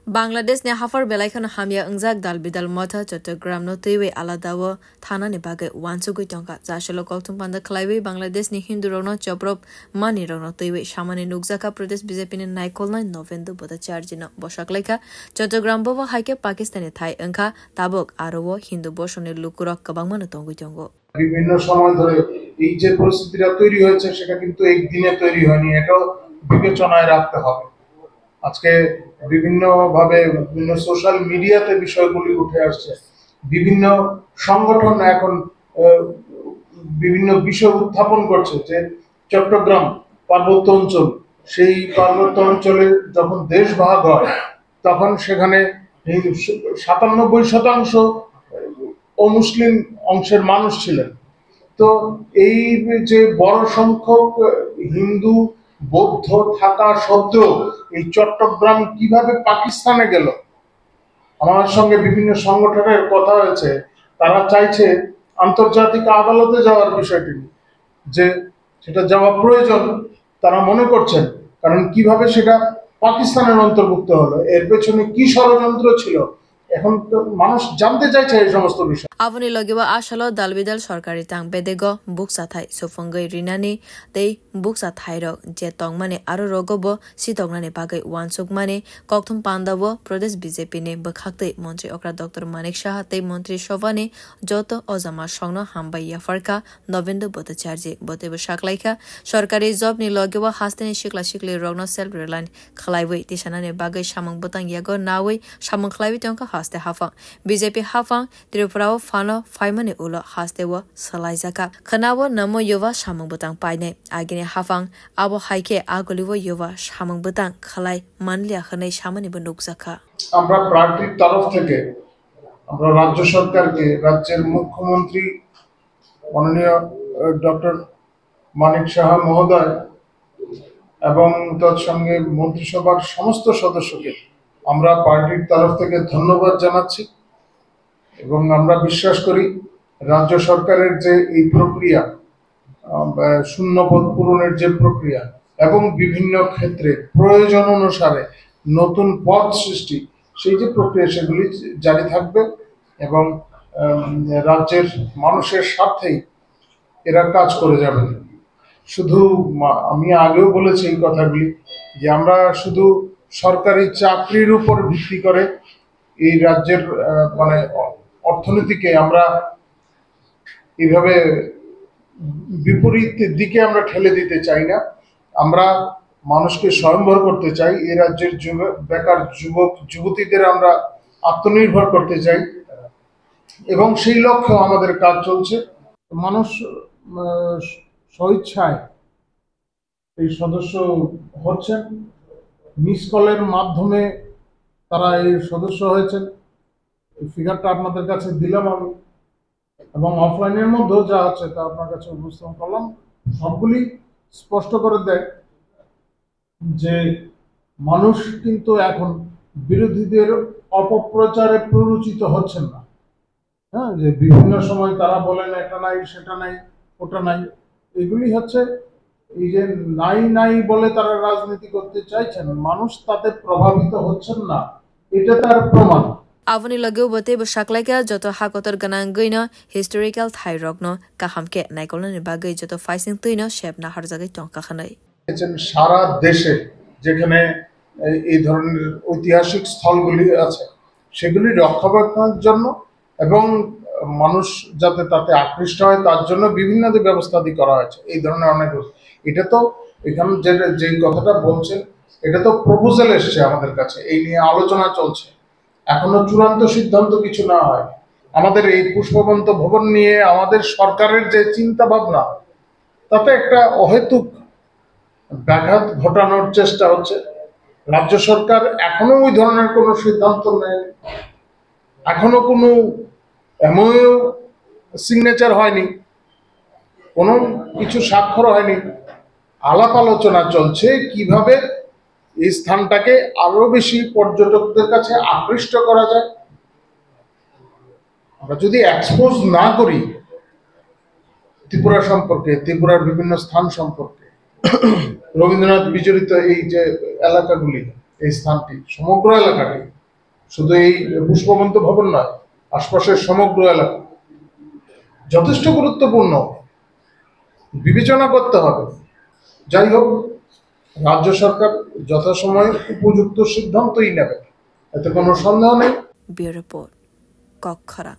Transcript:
बांग्लादेश ने हाफर बेलायखन हामिया अंजाक दाल बिदाल मथा चट्टग्राम नो तैवे आलादाव थाना ने बागे वानसुगै टंका जाशलो कौथुम पांदा खलाइवे बांग्लादेश नि हिंदू रौनो चप्रप मानि रौनो तैवे सामाने नुकजाका प्रदेश बीजेपी ने नाइकोलनाय नोभेम्बर बदा चार्जिना बसाकलाइका चट्टग्राम बव हाइके पाकिस्तानी थाई अंका ताबक आरोव हिंदू बसने लुकुरक कबांगमान तंगै तंगो বিভিন্ন সময় ধরে এই যে পরিস্থিতিটা তৈরি হয়েছে সেটা কিন্তু একদিনে তৈরি হয়নি, এটাও বিবেচনায় রাখতে হবে। আজকে বিভিন্ন ভাবে বিভিন্ন সোশ্যাল মিডিয়াতে বিষয়গুলি উঠে আসছে, বিভিন্ন সংগঠন এখন বিভিন্ন বিষয় উত্থাপন করছে যে চট্টগ্রাম পার্বত্য অঞ্চল, সেই পার্বত্য অঞ্চলে যখন দেশ ভাগ হয় তখন সেখানে 97% অমুসলিম অংশের মানুষ ছিলেন। তো এই যে বড় সংখ্যক হিন্দু বৌদ্ধ থাকা সত্ত্বেও এই চট্টগ্রাম কিভাবে পাকিস্তানে গেল, আমার সঙ্গে বিভিন্ন সংগঠনের কথা হয়েছে, তারা চাইছে আন্তর্জাতিক আদালতে যাওয়ার বিষয়টি, যে সেটা যাওয়া প্রয়োজন তারা মনে করছেন, কারণ কিভাবে সেটা পাকিস্তানের অন্তর্ভুক্ত হলো, এর পেছনে কি ষড়যন্ত্র ছিল, এখন তো মানুষ জানতে চাইছে এই সমস্ত বিষয়। Avoni logiwa ashalo dalbidal sorkari tang bedego buksa thai sofongai rinani tei buksa thai ro je tongmane aro rogobo sitognani bagai wansuk mane kokthum pandabo Pradesh BJP ne bakhakte মন্ত্রী okra Dr. Manik Shah tei মন্ত্রী Shovane joto ozama songno hambai yafarka November bota charge bote shaklaika sorkari job ni logiwa hasteni shikla shikli rogno self reliant khlaiwei tisanane bagai samang botang yago nawi samang khlaiwi tongka haste hafa BJP hafa Tripura Fano Faimane Ulo Hastewa Salaizaka Kanawa Namo Yova Shamang Butang Paine Agine Hafang Abo Haike Agolivo Yova Shamang Butang Khalai Manlia Hane Shamani Bunukzaka আমরা পার্টির তরফ থেকে আমরা রাজ্য সরকারকে, রাজ্যের মুখ্যমন্ত্রী মাননীয় ডক্টর মানিক সাহা মহোদয় এবং তার সঙ্গে মন্ত্রিসভার সমস্ত সদস্যকে আমরা পার্টির তরফ থেকে ধন্যবাদ জানাচ্ছি এবং আমরা বিশ্বাস করি রাজ্য সরকারের যে এই প্রক্রিয়া, শূন্যপদ পূরণের যে প্রক্রিয়া এবং বিভিন্ন ক্ষেত্রে প্রয়োজন অনুসারে নতুন পদ সৃষ্টি, সেই যে প্রক্রিয়া সেগুলি জারি থাকবে এবং রাজ্যের মানুষের স্বার্থেই এরা কাজ করে যাবেন। শুধু আমি আগেও বলেছি এই কথাগুলি যে আমরা শুধু সরকারি চাকরির উপর ভিত্তি করে এই রাজ্যের মানে অর্থনীতিকে আমরা এইভাবে বিপরীত দিকে আমরা ঠেলে দিতে চাই না। আমরা মানুষকে স্বয়ংভর করতে চাই, এই রাজ্যের বেকার যুবক যুবতীদের আমরা আত্মনির্ভর করতে চাই এবং সেই লক্ষ্যে আমাদের কাজ চলছে। মানুষ স্বইচ্ছায় এই সদস্য হচ্ছেন, মিস কলের মাধ্যমে তারা এই সদস্য হয়েছেন, ফিগারটা আপনাদের কাছে দিলাম আমি, এবং অফলাইনের মধ্যেও যা আছে তা আপনার কাছে উপস্থাপন করলাম। সবগুলি স্পষ্ট করে দেয় যে মানুষ কিন্তু এখন বিরোধীদের অপপ্রচারে প্ররোচিত হচ্ছেন না। হ্যাঁ, যে বিভিন্ন সময় তারা বলেন এটা নাই সেটা নাই ওটা নাই, এগুলি হচ্ছে এই যে নাই নাই বলে তারা রাজনীতি করতে চাইছেন, মানুষ তাতে প্রভাবিত হচ্ছেন না, এটা তার প্রমাণ। Avoni lageu bote shaklaika joto hakotor ganang goino historical thai rogno kahamke naikolna ni bagai joto faising tuino shep na harjagai tonka khanai সারা দেশে যেখানে এই ধরনের ঐতিহাসিক স্থলগুলি আছে সেগুলি রক্ষণাবেক্ষণের জন্য এবং মানুষ যাতে তাতে আকৃষ্ট হয় তার জন্য বিভিন্ন ব্যবস্থা করা হয়েছে। এই ধরনের অনেক, এটা তো এখানে যে কথাটা বলছেন এটা তো প্রপোজাল এসেছে আমাদের কাছে, এই নিয়ে আলোচনা চলছে, এখনো চূড়ান্ত সিদ্ধান্ত কিছু না হয়। আমাদের এই পুষ্পবন্ত ভবন নিয়ে আমাদের সরকারের যে চিন্তা ভাবনা তাতে একটা অহেতুক ব্যাঘাত ঘটানোর চেষ্টা হচ্ছে। রাজ্য সরকার এখনো ওই ধরনের কোনো সিদ্ধান্ত নেয়, এখনো কোনো এমওইউ সিগনেচার হয়নি, কোনো কিছু স্বাক্ষর হয়নি, আলাপ আলোচনা চলছে কিভাবে এই স্থানটাকে আরো বেশি পর্যটকদের কাছে আকৃষ্ট করা যায়। আমরা যদি এক্সপোজ না করি ত্রিপুরা সম্পর্কে, ত্রিপুরার বিভিন্ন স্থান সম্পর্কে, রবীন্দ্রনাথ বিজড়িত এই যে এলাকাগুলি, এই স্থানটি সমগ্র এলাকাটি শুধু এই পুষ্পবন্ত ভবন নয়, আশপাশের সমগ্র এলাকা যথেষ্ট গুরুত্বপূর্ণ, বিবেচনা করতে হবে। যাই হোক, রাজ্য সরকার যথাসময়ে উপযুক্ত সিদ্ধান্তই নেবে, এতে কোনো সন্দেহ নেই। Bureau report, কক্ষরা।